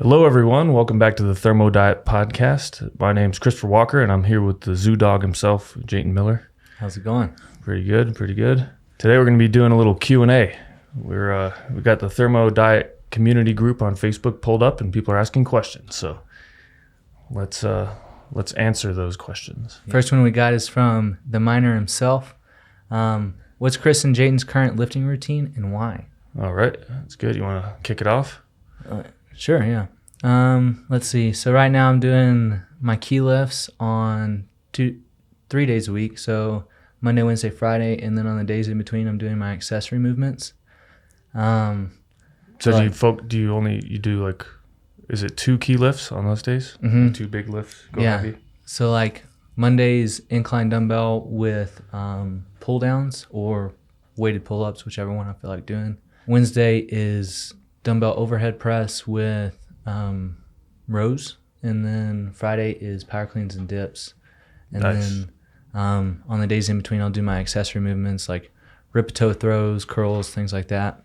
Hello, everyone. Welcome back to the Thermo Diet Podcast. My name's Christopher Walker, and I'm here with the zoo dog himself, Jayton Miller. How's it going? Pretty good, pretty good. Today we're going to be doing a little Q&A. We got the Thermo Diet community group on Facebook pulled up, and people are asking questions. So let's answer those questions. First one we got is from the miner himself. What's Chris and Jayton's current lifting routine and why? All right, that's good. You want to kick it off? Sure, yeah. Let's see. So right now I'm doing my key lifts on 3 days a week. So Monday, Wednesday, Friday, and then on the days in between I'm doing my accessory movements. So do you do like, is it 2 key lifts on those days? Mm-hmm. 2 big lifts? Heavy? So like Monday's incline dumbbell with pull downs or weighted pull-ups, whichever one I feel like doing. Wednesday is dumbbell overhead press with rows, and then Friday is power cleans and dips. And then on the days in between I'll do my accessory movements like rip-toe throws, curls, things like that.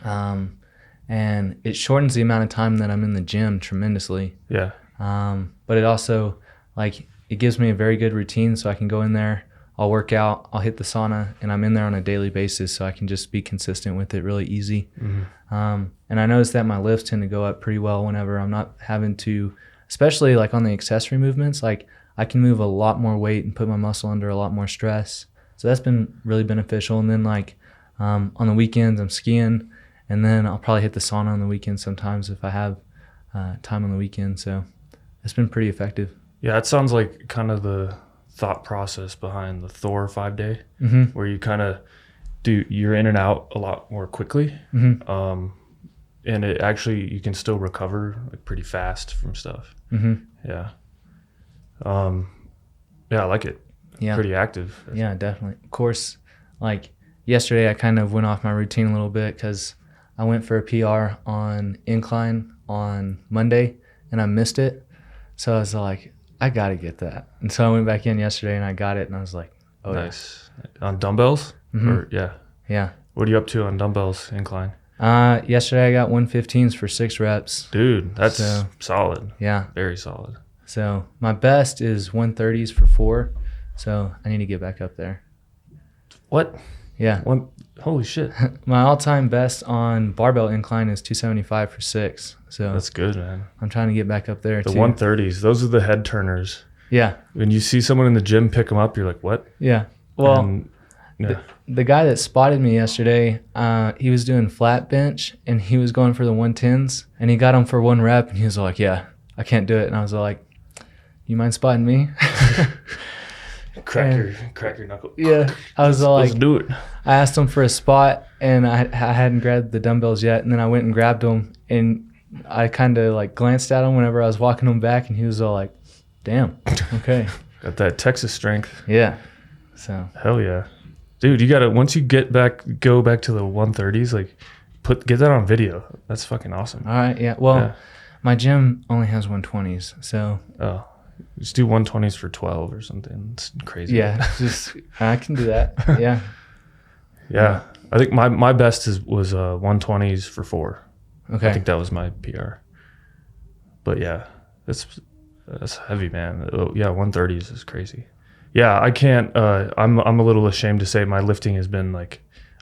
And it shortens the amount of time that I'm in the gym tremendously. Yeah. But it also, like, it gives me a very good routine, so I can go in there, I'll work out, I'll hit the sauna, and I'm in there on a daily basis, so I can just be consistent with it really easy. Mm-hmm. And I noticed that my lifts tend to go up pretty well whenever I'm not having to, especially like on the accessory movements, like I can move a lot more weight and put my muscle under a lot more stress. So that's been really beneficial. And then like on the weekends I'm skiing, and then I'll probably hit the sauna on the weekend sometimes if I have time on the weekend. So it's been pretty effective. Yeah, it sounds like kind of the thought process behind the Thor 5-day, mm-hmm. where you kind of you're in and out a lot more quickly. Mm-hmm. And it actually, you can still recover like pretty fast from stuff. Mm-hmm. Yeah. Yeah, I like it. Yeah. Pretty active. Yeah, definitely. Of course, like yesterday I kind of went off my routine a little bit because I went for a PR on incline on Monday and I missed it. So I was like, I got to get that. And so I went back in yesterday and I got it and I was like, oh, nice. Yeah. On dumbbells? Mm-hmm. Or, yeah. Yeah. What are you up to on dumbbells incline? Yesterday I got 115s for 6 reps. Dude, that's solid. Yeah. Very solid. So my best is 130s for 4. So I need to get back up there. What? Yeah. Holy shit. My all-time best on barbell incline is 275 for 6. So that's good, man. I'm trying to get back up there too. The 130s, those are the head turners. Yeah. When you see someone in the gym pick them up, you're like, what? Yeah. Well, the guy that spotted me yesterday, he was doing flat bench and he was going for the 110s and he got them for 1 rep and he was like, yeah, I can't do it. And I was like, you mind spotting me? Crack your knuckle. Yeah. I was like, let's do it. I asked him for a spot and I hadn't grabbed the dumbbells yet. And then I went and grabbed them and I kind of like glanced at him whenever I was walking him back and he was all like, damn, okay. Got that Texas strength. Yeah. So. Hell yeah. Dude, you gotta, once you go back to the 130s, like get that on video. That's fucking awesome. All right. Yeah. Well, my gym only has 120s. So. Oh. Just do 120s for 12 or something. It's crazy. Yeah, I can do that. Yeah. Yeah. I think my best was 120s for 4. Okay. I think that was my PR. But yeah, that's heavy, man. Oh, yeah, 130s is crazy. Yeah, I can't. I'm a little ashamed to say my lifting has been like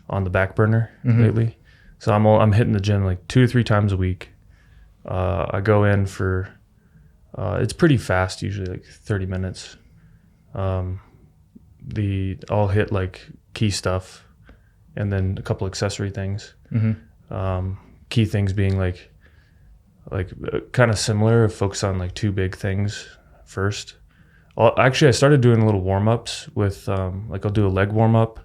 on the back burner lately. So I'm hitting the gym like 2 to 3 times a week. I go in for. It's pretty fast, usually like 30 minutes. I'll hit like key stuff and then a couple accessory things. Mm-hmm. Key things being like kind of similar, focus on like 2 big things first. I started doing little warm-ups with I'll do a leg warm-up.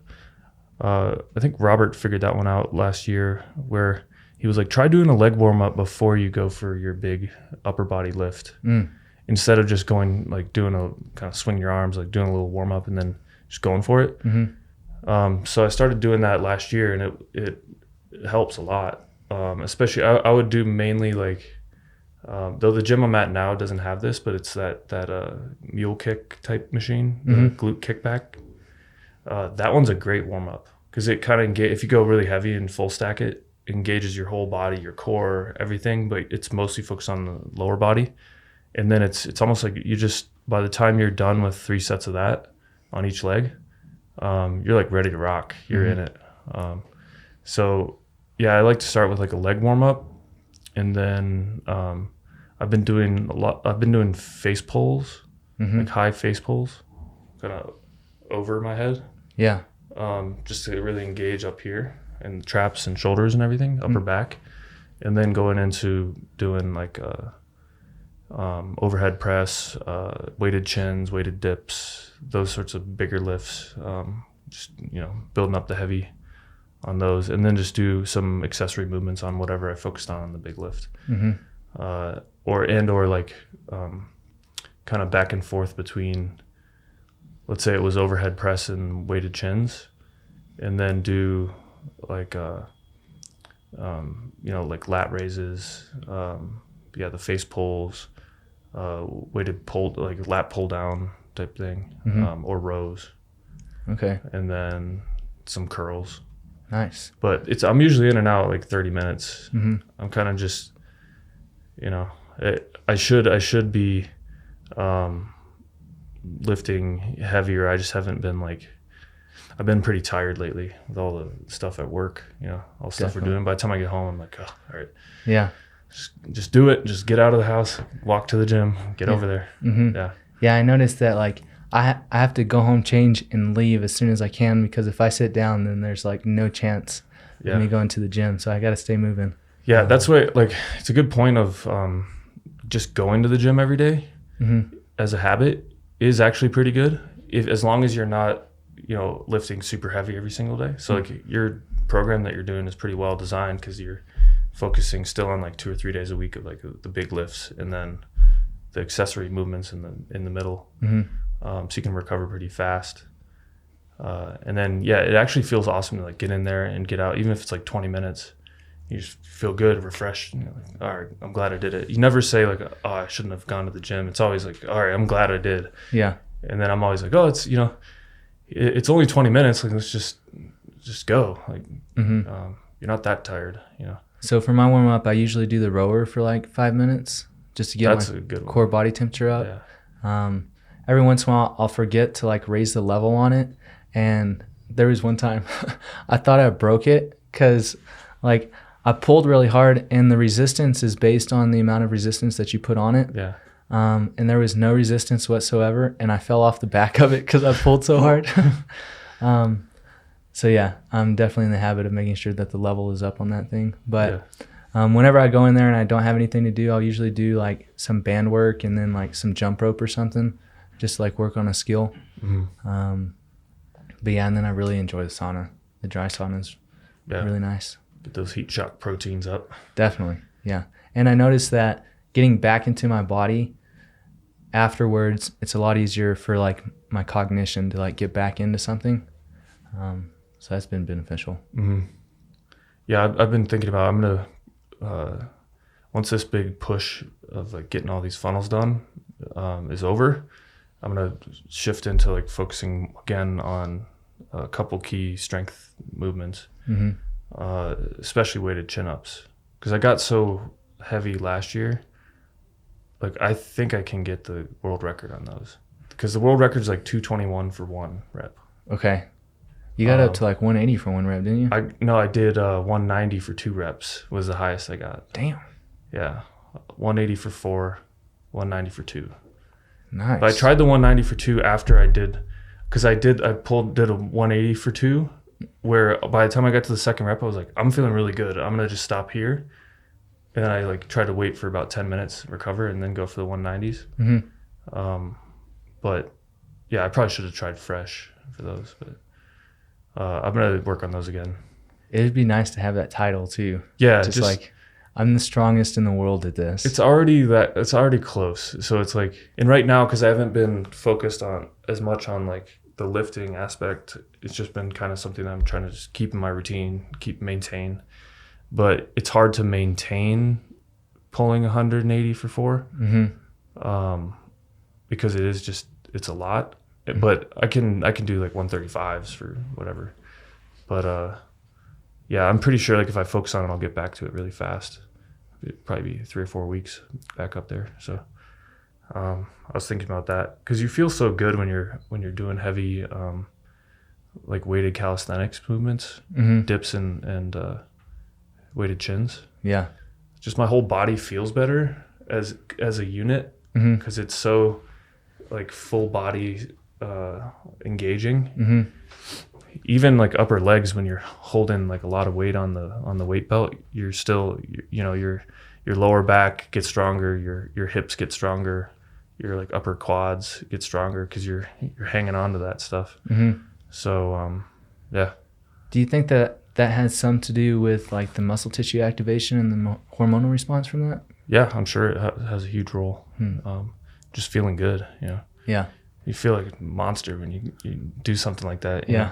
I think Robert figured that one out last year where he was like, try doing a leg warm-up before you go for your big upper body lift. Instead of just going, like doing a kind of swing your arms, like doing a little warm-up and then just going for it. Mm-hmm. So I started doing that last year and it helps a lot. Especially, I would do mainly like, though the gym I'm at now doesn't have this, but it's that mule kick type machine, the glute kickback. That one's a great warm-up because it kind of if you go really heavy and full stack it, engages your whole body, your core, everything, but it's mostly focused on the lower body. And then it's almost like you just, by the time you're done with 3 sets of that on each leg, you're like ready to rock. You're in it. So yeah, I like to start with like a leg warm up, and then I've been doing face pulls, like high face pulls, kind of over my head. Yeah. Just to really engage up here and traps and shoulders and everything, upper back, and then going into doing like overhead press, weighted chins, weighted dips, those sorts of bigger lifts. Just building up the heavy on those, and then just do some accessory movements on whatever I focused on the big lift, or like kind of back and forth between, let's say it was overhead press and weighted chins, and then do like like lat raises, the face pulls, weighted pull, like lat pull down type thing, or rows. Okay. And then some curls. Nice. But I'm usually in and out like 30 minutes. I'm kind of just, I should be lifting heavier. I just haven't been I've been pretty tired lately with all the stuff at work, all the stuff we're doing. By the time I get home, I'm like, oh, all right. Yeah. Just do it. Just get out of the house, walk to the gym, get over there. Yeah. Yeah. I noticed that I have to go home, change, and leave as soon as I can, because if I sit down, then there's like no chance of me going to the gym. So I got to stay moving. Yeah, that's what, it's a good point of just going to the gym every day as a habit is actually pretty good, as long as you're not, lifting super heavy every single day. So like your program that you're doing is pretty well designed, because you're focusing still on like 2 or 3 days a week of like the big lifts, and then the accessory movements in the middle. So you can recover pretty fast. And then, it actually feels awesome to like get in there and get out, even if it's like 20 minutes. You just feel good, refreshed. And you're like, all right, I'm glad I did it. You never say like, oh, I shouldn't have gone to the gym. It's always like, all right, I'm glad I did. Yeah. And then I'm always like, oh, it's, it's only 20 minutes. Like, let's just go. Like, you're not that tired, So for my warm up, I usually do the rower for like 5 minutes just to get my core body temperature up. Yeah. Every once in a while, I'll forget to like raise the level on it. And there was one time I thought I broke it, because like I pulled really hard, and the resistance is based on the amount of resistance that you put on it. Yeah. And there was no resistance whatsoever, and I fell off the back of it because I pulled so hard. So yeah, I'm definitely in the habit of making sure that the level is up on that thing. But whenever I go in there and I don't have anything to do, I'll usually do like some band work and then like some jump rope or something, just to like work on a skill. But yeah, and then I really enjoy the sauna. The dry sauna is really nice. Get those heat shock proteins up. Definitely, yeah. And I noticed that getting back into my body afterwards, it's a lot easier for like my cognition to like get back into something. So that's been beneficial. Yeah, I've been thinking about, I'm gonna once this big push of like getting all these funnels done is over, I'm gonna shift into like focusing again on a couple key strength movements, especially weighted chin-ups, because I got so heavy last year. Like, I think I can get the world record on those, because the world record is like 221 for 1 rep. Okay. You got up to like 180 for 1 rep, didn't you? I did 190 for 2 reps was the highest I got. Damn. Yeah. 180 for 4, 190 for 2. Nice. But I tried the 190 for 2 after I did, because I did a 180 for 2, where by the time I got to the second rep, I was like, I'm feeling really good. I'm going to just stop here. And then I like tried to wait for about 10 minutes, recover, and then go for the 190s. But yeah, I probably should have tried fresh for those, but I'm going to work on those again. It'd be nice to have that title too. Yeah. Just like, I'm the strongest in the world at this. It's already close. So it's like, and right now, because I haven't been focused on as much on like the lifting aspect, it's just been kind of something that I'm trying to just keep in my routine, maintain. But it's hard to maintain pulling 180 for 4, because it's a lot. But I can do like 135s for whatever. But yeah, I'm pretty sure like if I focus on it, I'll get back to it really fast. It'd probably be 3 or 4 weeks back up there. So I was thinking about that because you feel so good when you're doing heavy like weighted calisthenics movements, dips and weighted chins. Yeah. Just my whole body feels better as a unit because it's so like full body engaging. Even like upper legs, when you're holding like a lot of weight on the weight belt, you're still, you know, your lower back gets stronger, your hips get stronger, your like upper quads get stronger because you're hanging on to that stuff. So yeah. Do you think that has some to do with like the muscle tissue activation and the hormonal response from that? Yeah, I'm sure it has a huge role. Just feeling good, you know. Yeah. You feel like a monster when you do something like that. You know?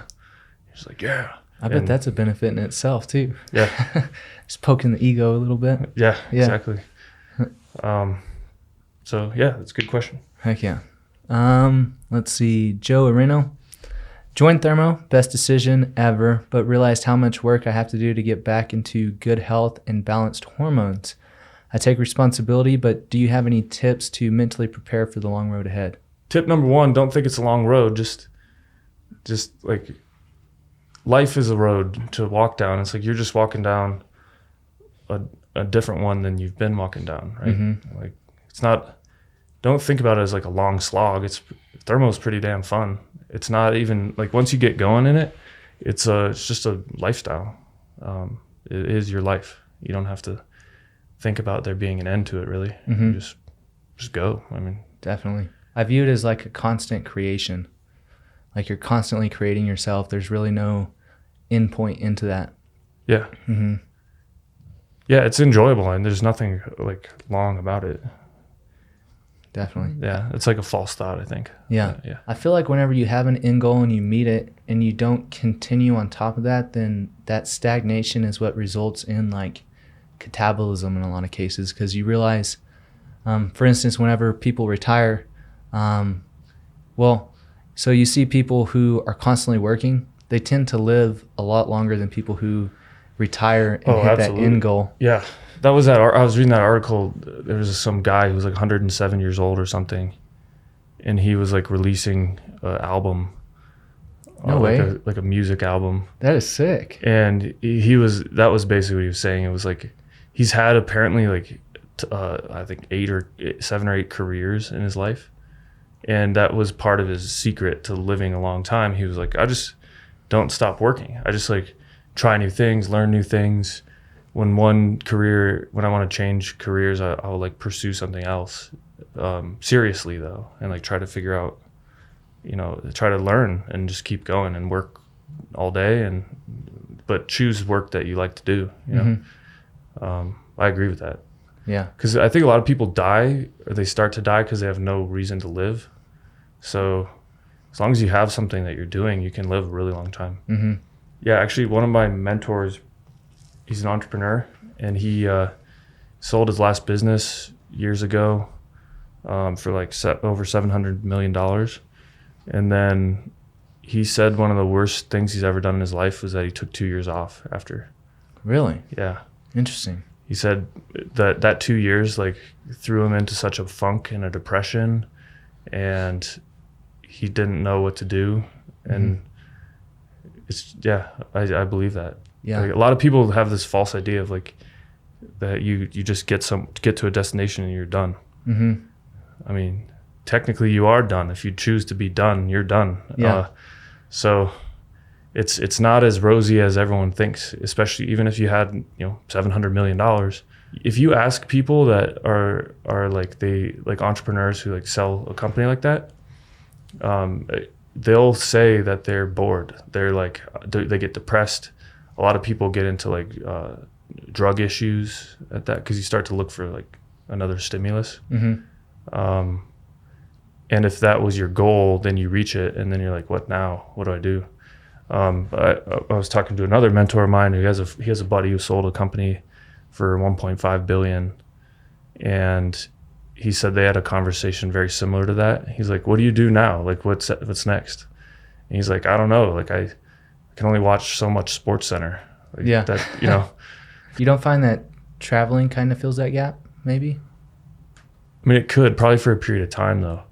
You're just like, yeah. I bet that's a benefit in itself too. Yeah. Just poking the ego a little bit. Yeah. Exactly. So yeah, that's a good question. Heck yeah. Let's see. Joe Areno. Joined Thermo, best decision ever, but realized how much work I have to do to get back into good health and balanced hormones. I take responsibility, but do you have any tips to mentally prepare for the long road ahead? Tip number 1, don't think it's a long road. Just like life is a road to walk down. It's like you're just walking down a different one than you've been walking down, right? Like it's not, don't think about it as like a long slog. Thermo's pretty damn fun. It's not even like once you get going in it, it's just a lifestyle. It is your life. You don't have to think about there being an end to it really. You just go. I mean, definitely. I view it as like a constant creation. Like you're constantly creating yourself. There's really no end point into that. Yeah. Yeah, it's enjoyable and there's nothing like long about it. Definitely. Yeah, it's like a false thought, I think. Yeah. Yeah. I feel like whenever you have an end goal and you meet it and you don't continue on top of that, then that stagnation is what results in like catabolism in a lot of cases, because you realize, for instance, whenever people retire, so you see people who are constantly working, they tend to live a lot longer than people who retire and hit absolutely. that end goal. Yeah. That was that. I was reading that article. There was some guy who was like 107 years old or something, and he was like releasing an album. No way. Like a music album. That is sick. And that was basically what he was saying. It was like he's had apparently like I think 7 or 8 careers in his life, and that was part of his secret to living a long time. He was like, I just don't stop working. I just like try new things, learn new things. When I want to change careers, I'll like pursue something else seriously though, and like try to figure out, you know, try to learn and just keep going and work all day, but choose work that you like to do. You know, I agree with that. Yeah, because I think a lot of people die, or they start to die because they have no reason to live. So as long as you have something that you're doing, you can live a really long time. Yeah, actually, one of my mentors, he's an entrepreneur, and he sold his last business years ago for like over $700 million. And then he said one of the worst things he's ever done in his life was that he took 2 years off after. Really? Yeah. Interesting. He said that 2 years like threw him into such a funk and a depression, and he didn't know what to do. And I believe that. Yeah. Like, a lot of people have this false idea of like that you just get to a destination and you're done. I mean, technically you are done. If you choose to be done, you're done. Yeah. So it's not as rosy as everyone thinks, especially even if you had, you know, $700 million. If you ask people that are like entrepreneurs who like sell a company like that, they'll say that they're bored. They're like, they get depressed. A lot of people get into like drug issues at that, because you start to look for like another stimulus. And if that was your goal, then you reach it, and then you're like, what now? What do I do? I was talking to another mentor of mine who has a buddy who sold a company for $1.5 billion, and he said they had a conversation very similar to that. He's like, what do you do now? Like, what's next? And he's like, I don't know. Like, I can only watch so much Sports Center. Like Yeah. that, you know. You don't find that traveling kind of fills that gap, maybe? I mean, it could probably for a period of time though.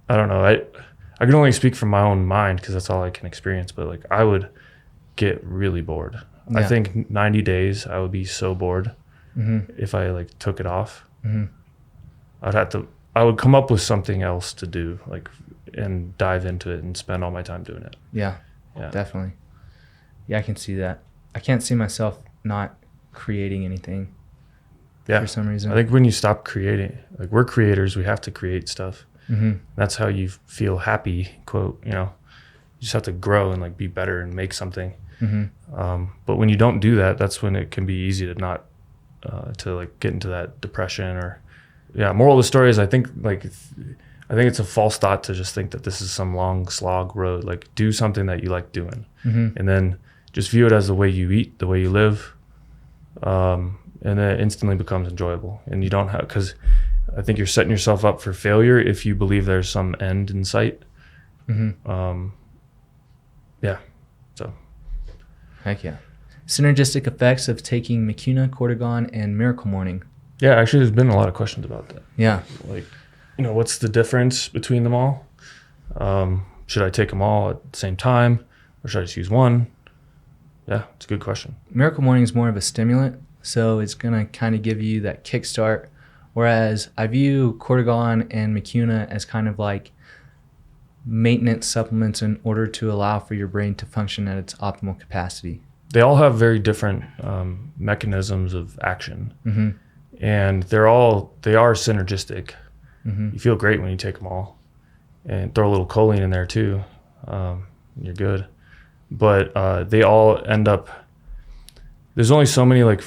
I don't know. I can only speak from my own mind because that's all I can experience. But like, I would get really bored. Yeah. I think 90 days I would be so bored if I like took it off. I would come up with something else to do, like, and dive into it and spend all my time doing it. Yeah, definitely. Yeah, I can see that. I can't see myself not creating anything. For some reason. I think when you stop creating, like, we're creators, we have to create stuff. That's how you feel happy, quote, you know. You just have to grow and like be better and make something. But when you don't do that, that's when it can be easy to not to like get into that depression or moral of the story is I think it's a false thought to just think that this is some long slog road. Like, do something that you like doing, and then just view it as the way you eat, the way you live, and then it instantly becomes enjoyable. And you don't have, because I think you're setting yourself up for failure if you believe there's some end in sight. So Heck yeah. Synergistic effects of taking Mucuna, Cortigon, and Miracle Morning. yeah, actually there's been a lot of questions about that. Yeah. Like, you know, what's the difference between them all? Should I take them all at the same time, or should I just use one? Yeah, it's a good question. Miracle Morning is more of a stimulant, so it's going to kind of give you that kickstart, whereas I view Cortigon and Mucuna as kind of like maintenance supplements in order to allow for your brain to function at its optimal capacity. They all have very different mechanisms of action, and they are synergistic. You feel great when you take them all, and throw a little choline in there too. You're good, but they all end up. There's only so many like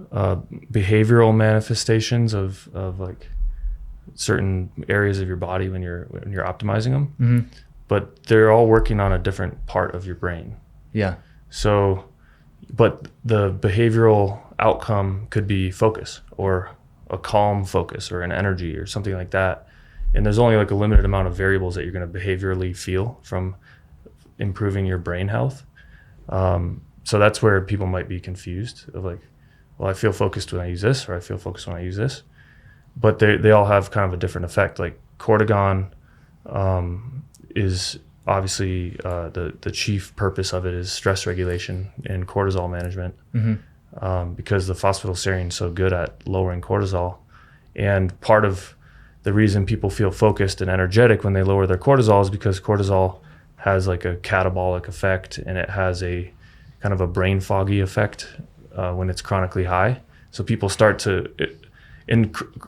behavioral manifestations of like certain areas of your body when you're optimizing them, but they're all working on a different part of your brain. Yeah. So, but the behavioral outcome could be focus or a calm focus or an energy or something like that. And there's only like a limited amount of variables that you're going to behaviorally feel from improving your brain health. So that's where people might be confused of like, well, I feel focused when I use this, or I feel focused when I use this. But they all have kind of a different effect. Like Cortigon is obviously the chief purpose of it is stress regulation and cortisol management, because the phosphatidylserine is so good at lowering cortisol. And part of the reason people feel focused and energetic when they lower their cortisol is because cortisol has like a catabolic effect, and it has a kind of a brain foggy effect when it's chronically high. So people start to...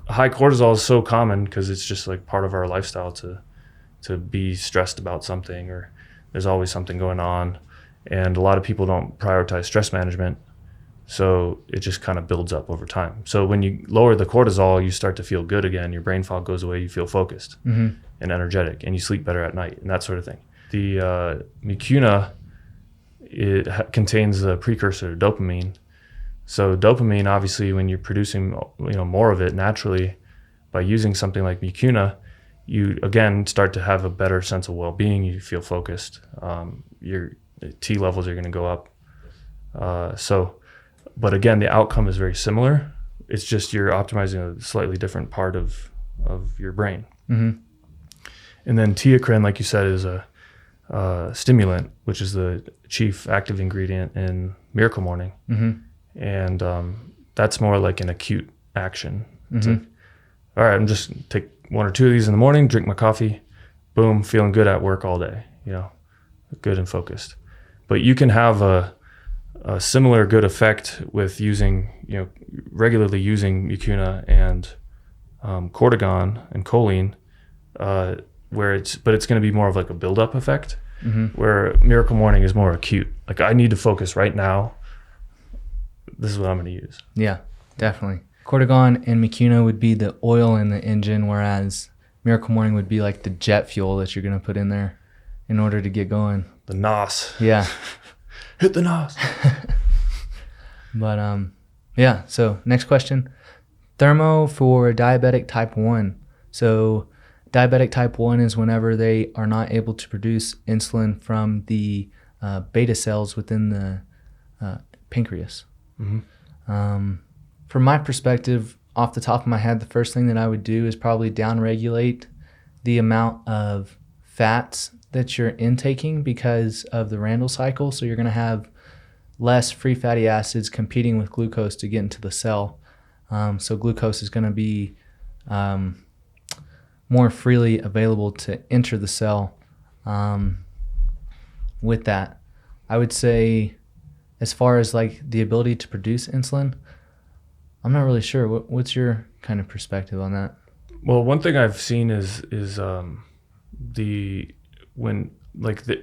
high cortisol is so common because it's just like part of our lifestyle to be stressed about something, or there's always something going on, and a lot of people don't prioritize stress management, so it just kind of builds up over time. So when you lower the cortisol, you start to feel good again, your brain fog goes away, you feel focused and energetic, and you sleep better at night and that sort of thing. The Mucuna, contains the precursor to dopamine. So dopamine, obviously, when you're producing more of it naturally by using something like Mucuna, you again start to have a better sense of well-being. You feel focused. Your T levels are going to go up. But again, the outcome is very similar. It's just you're optimizing a slightly different part of your brain. And then teocrine, like you said, is a stimulant, which is the chief active ingredient in Miracle Morning. And that's more like an acute action. It's like, all right, I'm just take one or two of these in the morning, drink my coffee, boom, feeling good at work all day, good and focused. But you can have a similar good effect with using, regularly using Mucuna and Cortigon and choline, where it's going to be more of like a buildup effect, where Miracle Morning is more acute. Like, I need to focus right now. This is what I'm going to use. Yeah, definitely. Cortigon and Mucuna would be the oil in the engine, whereas Miracle Morning would be like the jet fuel that you're going to put in there in order to get going. The NOS. Yeah. Hit the NOS. But yeah, so next question. Thermo for diabetic type 1. So Diabetic type 1 is whenever they are not able to produce insulin from the beta cells within the pancreas. From my perspective, off the top of my head, the first thing that I would do is probably downregulate the amount of fats that you're intaking because of the Randle cycle. So you're going to have less free fatty acids competing with glucose to get into the cell. So glucose is going to be more freely available to enter the cell. With that, I would say, as far as like the ability to produce insulin, I'm not really sure. What's your kind of perspective on that? Well, one thing I've seen is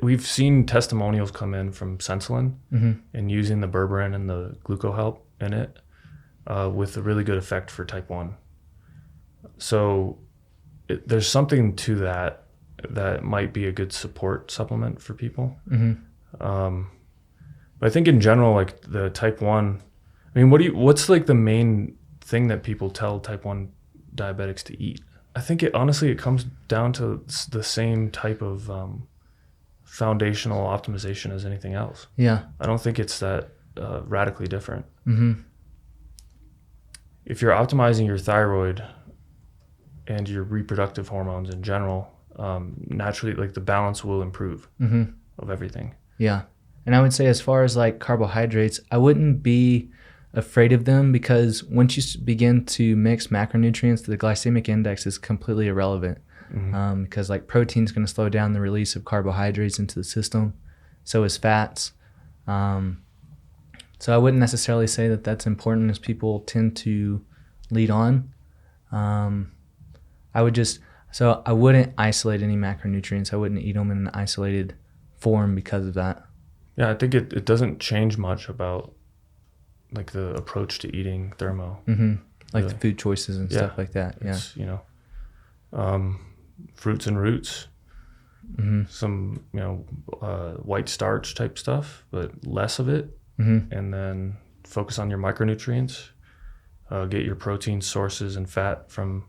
we've seen testimonials come in from Sensulin and using the berberine and the glucohelp in it with a really good effect for type 1. So there's something to that might be a good support supplement for people. But I think in general, like the type 1, I mean, what's like the main thing that people tell type 1 diabetics to eat? I think it comes down to the same type of foundational optimization as anything else. Yeah. I don't think it's that radically different. If you're optimizing your thyroid and your reproductive hormones in general, naturally, like the balance will improve of everything. Yeah. And I would say, as far as like carbohydrates, I wouldn't be afraid of them, because once you begin to mix macronutrients, the glycemic index is completely irrelevant. Because like protein is going to slow down the release of carbohydrates into the system. So is fats. So I wouldn't necessarily say that that's important, as people tend to lead on. I wouldn't isolate any macronutrients. I wouldn't eat them in an isolated form because of that. Yeah, I think it doesn't change much about like the approach to eating Thermo. Like the food choices and stuff like that. Yeah. It's, fruits and roots, some, white starch type stuff, but less of it. And then focus on your micronutrients, get your protein sources and fat from,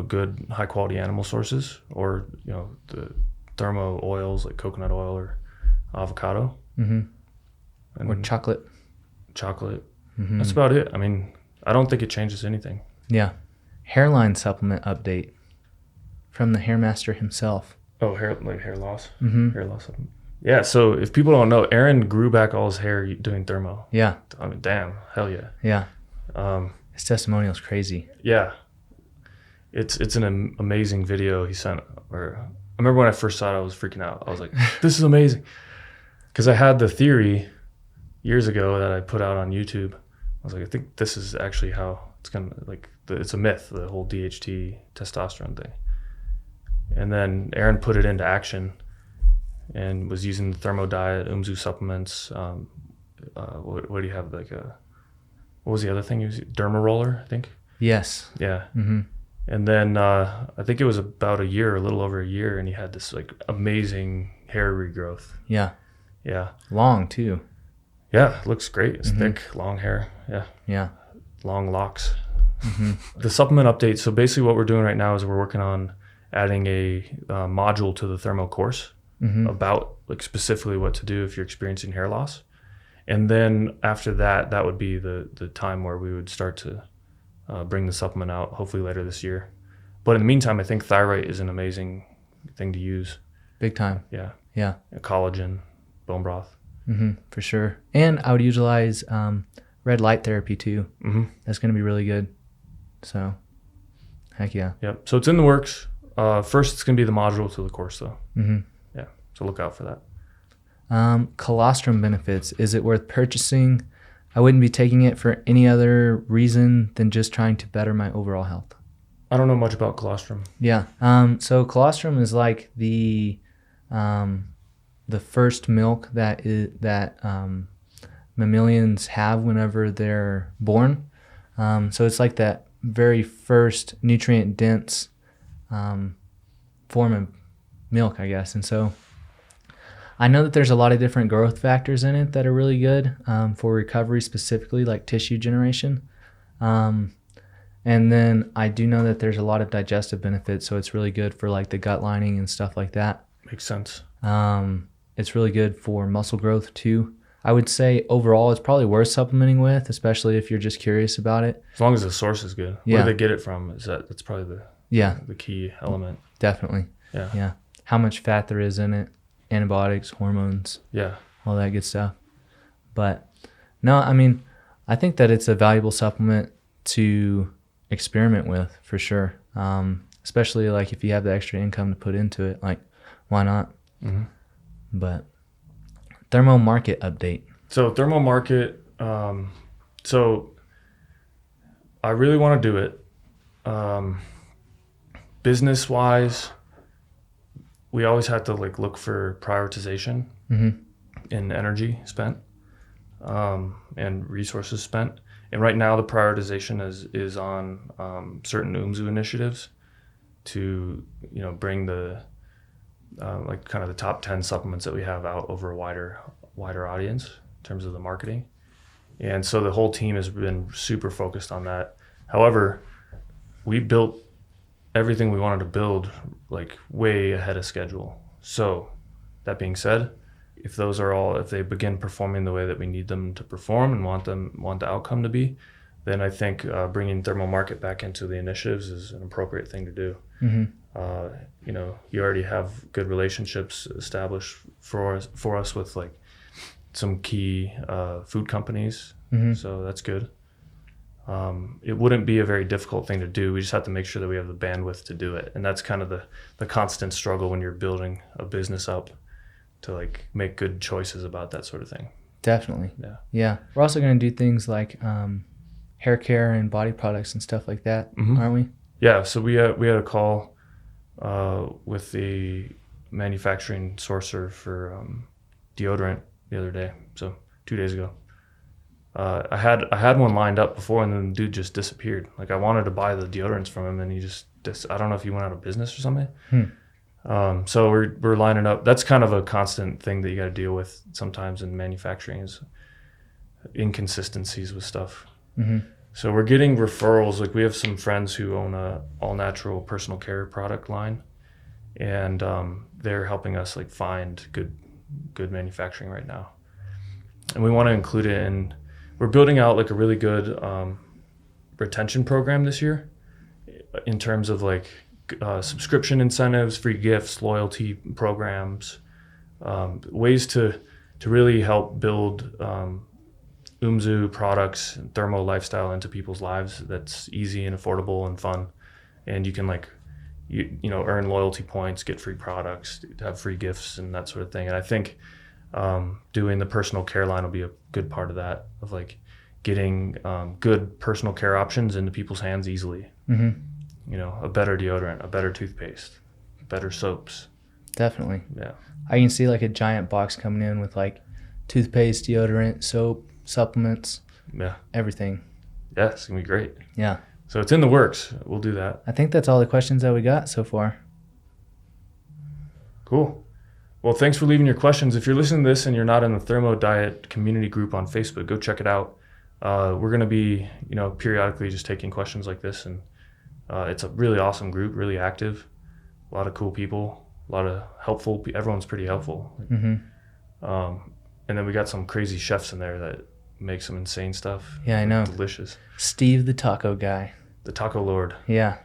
good high quality animal sources, or, the Thermo oils like coconut oil or avocado. Or chocolate. That's about it. I mean, I don't think it changes anything. Yeah. Hairline supplement update from the hairmaster himself. Oh, hair loss. Hair loss supplement. Yeah, so if people don't know, Aaron grew back all his hair doing Thermo. Yeah. I mean, damn, hell yeah. Yeah. His testimonial is crazy. Yeah. It's an amazing video he sent. Or I remember when I first saw it, I was freaking out. I was like, this is amazing. Because I had the theory years ago that I put out on YouTube. I was like, I think this is actually how it's going to, like, it's a myth, the whole DHT testosterone thing. And then Aaron put it into action and was using the Thermo diet, UMZU supplements. What do you have? What was the other thing he was using? Derma roller, I think. Yes. Yeah. And then I think it was about a little over a year, and he had this like amazing hair regrowth. Yeah. Yeah. Long too. Yeah, it looks great. It's thick, long hair. Yeah. Yeah. Long locks. The supplement update. So basically what we're doing right now is we're working on adding a module to the Thermo course about like specifically what to do if you're experiencing hair loss. And then after that would be the time where we would start to bring the supplement out, hopefully later this year. But in the meantime, I think thyroid is an amazing thing to use. Big time. Yeah. Yeah. Collagen, bone broth. For sure. And I would utilize red light therapy too. That's going to be really good. So, heck yeah. Yep. So it's in the works. First, it's going to be the module to the course, though. Yeah. So look out for that. Colostrum Benefits. Is it worth purchasing? I wouldn't be taking it for any other reason than just trying to better my overall health. I don't know much about colostrum. Yeah. So colostrum is like the first milk that mammalians have whenever they're born. So it's like that very first nutrient dense form of milk, I guess. And so I know that there's a lot of different growth factors in it that are really good for recovery, specifically like tissue generation. And then I do know that there's a lot of digestive benefits, so it's really good for like the gut lining and stuff like that. Makes sense. It's really good for muscle growth too. I would say overall it's probably worth supplementing with, especially if you're just curious about it. As long as the source is good. Yeah. Where they get it from that's probably the key element. Definitely. Yeah. Yeah. How much fat there is in it, antibiotics, hormones, Yeah. all that good stuff. But no, I mean, I think that it's a valuable supplement to experiment with for sure. Especially like if you have the extra income to put into it, like why not? Mm-hmm. But Thermo market update. So Thermo market, so I really want to do it. Business wise, we always have to like look for prioritization in energy spent and resources spent. And right now the prioritization is on certain UMZU initiatives to, you know, bring the like kind of the top 10 supplements that we have out over a wider audience in terms of the marketing. And so the whole team has been super focused on that. However, we built everything we wanted to build like way ahead of schedule. So that being said, if they begin performing the way that we need them to perform and want the outcome to be, then I think bringing Thermo Market back into the initiatives is an appropriate thing to do. Mm-hmm. You know, you already have good relationships established for us with like some key food companies, so that's good. It wouldn't be a very difficult thing to do. We just have to make sure that we have the bandwidth to do it, and that's kind of the constant struggle when you're building a business up, to like make good choices about that sort of thing. Definitely. Yeah. We're also going to do things like hair care and body products and stuff like that, aren't we? Yeah. So we had a call with the manufacturing sourcer for deodorant the other day. So 2 days ago. I had one lined up before, and then the dude just disappeared. Like I wanted to buy the deodorants from him, and he just I don't know if he went out of business or something. So we're lining up. That's kind of a constant thing that you got to deal with sometimes in manufacturing, is inconsistencies with stuff. So we're getting referrals. Like we have some friends who own a all natural personal care product line, and they're helping us like find good manufacturing right now. And we want to include it in. We're building out like a really good retention program this year, in terms of like subscription incentives, free gifts, loyalty programs, ways to really help build UMZU products and Thermo lifestyle into people's lives that's easy and affordable and fun. And you can like, you know, earn loyalty points, get free products, have free gifts and that sort of thing. And I think doing the personal care line will be a good part of that, of like getting good personal care options into people's hands easily. You know, a better deodorant, a better toothpaste, better soaps. Definitely. Yeah. I can see like a giant box coming in with like toothpaste, deodorant, soap, supplements, everything. Yeah, it's gonna be great. Yeah. So it's in the works. We'll do that. I think that's all the questions that we got so far. Cool. Well, thanks for leaving your questions. If you're listening to this and you're not in the Thermo Diet community group on Facebook, go check it out. We're going to be, you know, periodically just taking questions like this, and it's a really awesome group, really active, a lot of cool people, a lot of helpful. Everyone's pretty helpful. And then we got some crazy chefs in there that make some insane stuff. Yeah, I know. Delicious. Steve, the taco guy. The Taco Lord. Yeah.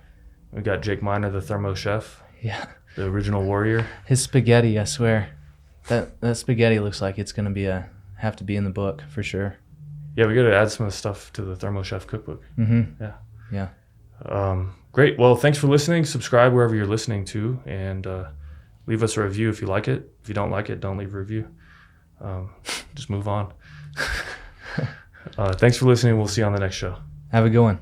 We got Jake Miner, the Thermo chef. Yeah. The original warrior. His spaghetti, I swear. That spaghetti looks like it's going to have to be in the book for sure. Yeah, we got to add some of the stuff to the Thermo Chef cookbook. Yeah. Great. Well, thanks for listening. Subscribe wherever you're listening to, and leave us a review if you like it. If you don't like it, don't leave a review. Just move on. Thanks for listening. We'll see you on the next show. Have a good one.